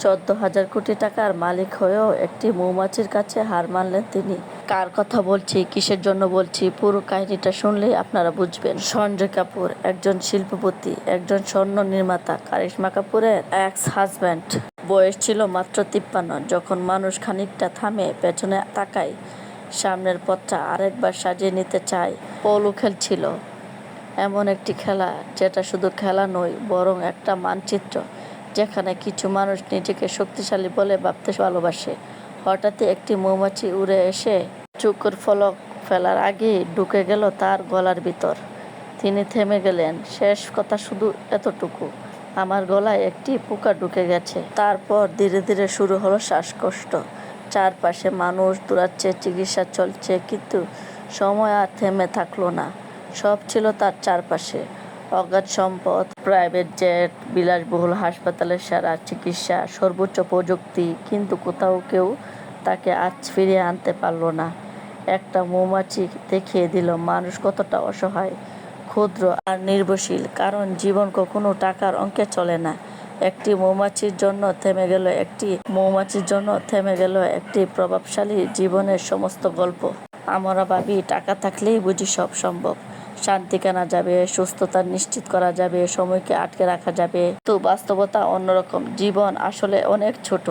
14,000 কোটি টাকার মালিক হয়েও একটি মৌমাছির কাছে হার মানলেন তিনি। কার কথা বলছি, কিসের জন্য বলছি, পুরো কাহিনীটা শুনলেই আপনারা বুঝবেন। সঞ্জয় কাপুর একজন শিল্পপতি, একজন স্বর্ণ নির্মাতা, কারিশমা কাপুরের এক্স হাজব্যান্ড। বয়স ছিল মাত্র 53। যখন মানুষ খানিকটা থামে, পেছনে তাকায়, সামনের পথটা আরেকবার সাজিয়ে নিতে চায়, পলু খেলছিল এমন একটি খেলা, যেটা শুধু খেলা নয়, বরং একটা মানচিত্র, যেখানে কিছু মানুষ নিজেকে শক্তিশালী বলে ভাবতে ভালোবাসে। হঠাৎই একটি মৌমাছি উড়ে এসে চোখের ফলক ফেলার আগেই ঢুকে গেল তার গলার ভিতর। তিনি থেমে গেলেন। শেষ কথা শুধু এতটুকু, আমার গলায় একটি পোকা ঢুকে গেছে। তারপর ধীরে ধীরে শুরু হলো শ্বাসকষ্ট। চারপাশে মানুষ দৌড়াচ্ছে, চিকিৎসা চলছে, কিন্তু সময় আর থেমে থাকলো না। সব ছিল তার চারপাশে, অগাধ সম্পদ, প্রাইভেট জেট, বিলাসবহুল হাসপাতালের সেরা চিকিৎসা, সর্বোচ্চ প্রযুক্তি, কিন্তু কোথাও কেউ তাকে আজ ফিরিয়ে আনতে পারল না। একটা মৌমাছি দেখিয়ে দিল মানুষ কতটা অসহায়, ক্ষুদ্র আর নির্ভরশীল। কারণ জীবন কখনো টাকার অঙ্কে চলে না। একটি মৌমাছির জন্য থেমে গেল একটি প্রভাবশালী জীবনের সমস্ত গল্প। আমরা ভাবি টাকা থাকলেই বুঝি সব সম্ভব, শান্তি কেনা যাবে, সুস্থতা নিশ্চিত করা যাবে, সময়কে আটকে রাখা যাবে। তো বাস্তবতা অন্যরকম। জীবন আসলে অনেক ছোট,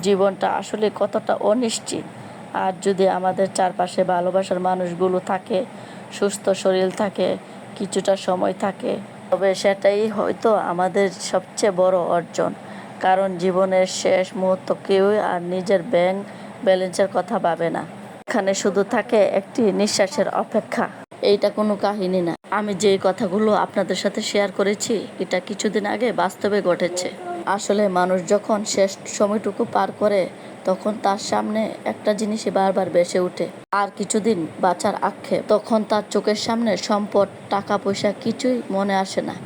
জীবনটা আসলে কতটা অনিশ্চিত। আর যদি আমাদের চারপাশে ভালোবাসার মানুষগুলো থাকে, সুস্থ শরীর থাকে, কিছুটা সময় থাকে, তবে সেটাই হয়তো আমাদের সবচেয়ে বড় অর্জন। কারণ জীবনের শেষ মুহূর্ত কেউই আর নিজের ব্যাংক ব্যালেন্সের কথা ভাবে না। এখানে শুধু থাকে একটি নিঃশ্বাসের অপেক্ষা। এইটা কোনো কাহিনী না। আমি যে কথাগুলো আপনাদের সাথে শেয়ার করেছি, এটা কিছুদিন আগে বাস্তবে ঘটেছে। আসলে মানুষ যখন শেষ সময়টুকু পার করে, তখন তার সামনে একটা জিনিসই বারবার ভেসে ওঠে, আর কিছুদিন বাঁচার আক্ষেপ। তখন তার চোখের সামনে সম্পদ, টাকা পয়সা কিছুই মনে আসে না।